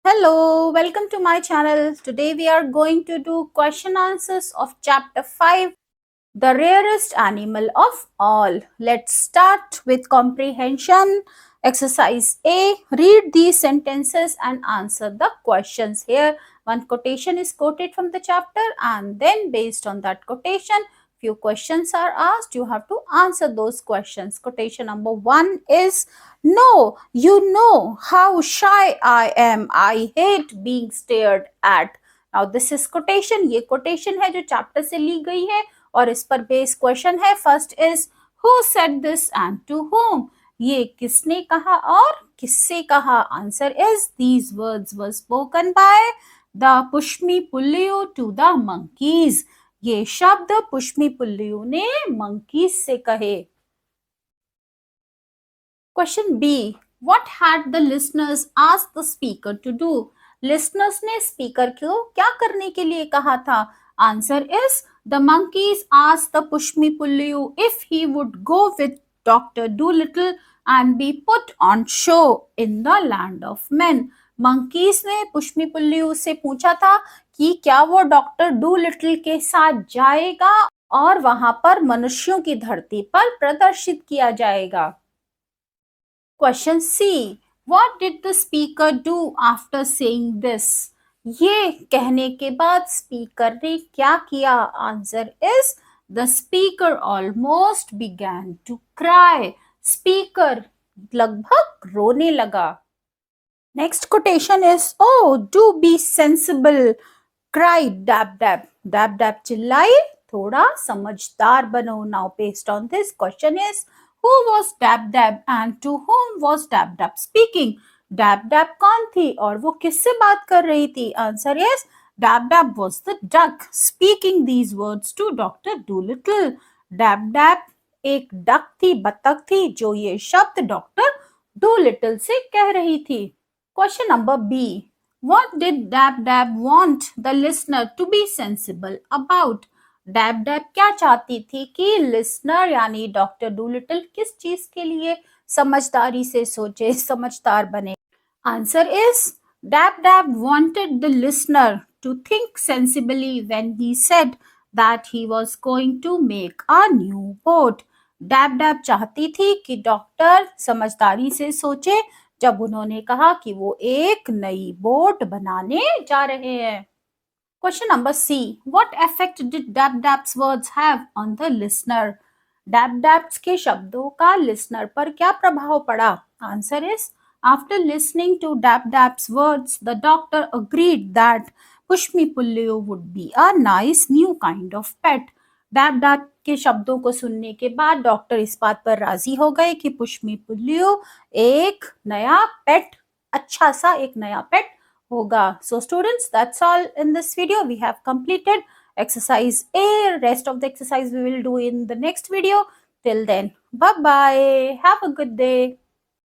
Hello, welcome to my channel. Today we are going to do question answers of chapter 5, the rarest animal of all. Let's start with comprehension. Exercise A. Read these sentences and answer the questions. Here one quotation is quoted from the chapter, and then based on that quotation few questions are asked. You have to answer those questions. Quotation number 1 is, no, you know how shy I am. I hate being stared at. Now this is quotation. ये quotation है जो chapter से ली गई है और इस पर base question है. First is, who said this and to whom. ये किसने कहा और किससे कहा. Answer is, these words were spoken by the pushmi pullyu to the monkeys. ये शब्द पुष्मी पुल्लियो ने मंकीज से कहे. Question B, what had the listeners asked the speaker to do. Listeners ने स्पीकर को क्या करने के लिए कहा था. Answer is, the monkeys asked the Pushmi Pulliyu if he would go with Dr. Dolittle and be put on show in the land of men. Monkeys ने पुष्मी पुल्लियू से पूछा था कि क्या वो डॉक्टर डूलिटल के साथ जाएगा और वहां पर मनुष्यों की धरती पर प्रदर्शित किया जाएगा. Question C, what did the speaker do after saying this. ये कहने के बाद स्पीकर ने क्या किया. Answer is, the speaker almost began to cry. Speaker लगभग रोने लगा. Next quotation is, O do be sensible, cry Dab Dab. Dab Dab चिल्लाई, थोड़ा समझदार बनो. Now based on this question is, who was Dab Dab and to whom was Dab Dab speaking. Dab Dab कौन थी और वो किससे बात कर रही थी. Answer is, Dab Dab was the duck speaking these words to Dr. Dolittle. Dab Dab एक डक थी, बतख थी, जो ये शब्द डॉक्टर डूलिटल से कह रही थी. Question number B, what did Dab Dab want the listener to be sensible about. Dab dab क्या चाहती थी कि लिसनर यानी डॉक्टर डूलिटल किस चीज के लिए समझदारी से सोचे, समझदार बने. Answer is, Dab Dab wanted the listener to think sensibly when he said that he was going to make a new boat. Dab Dab चाहती थी कि डॉक्टर समझदारी से सोचे जब उन्होंने कहा कि वो एक नई बोट बनाने जा रहे हैं. Question number C. What effect did Dab Dab's words have on the listener? Dab Dab's के शब्दों का listener पर क्या प्रभाव पड़ा. Answer is, after listening to Dab Dab's words, the doctor agreed that Pushmi Pulliyu would be a nice new kind of pet. Dab Dab के शब्दों को सुनने के बाद डॉक्टर इस बात पर राजी हो गए कि पुष्मी पुल्लियो एक नया पेट, अच्छा सा एक नया पेट होगा. So students, that's all in this video. We have completed exercise A. Rest of the exercise we will do in the next video. Till then, bye bye. Have a good day.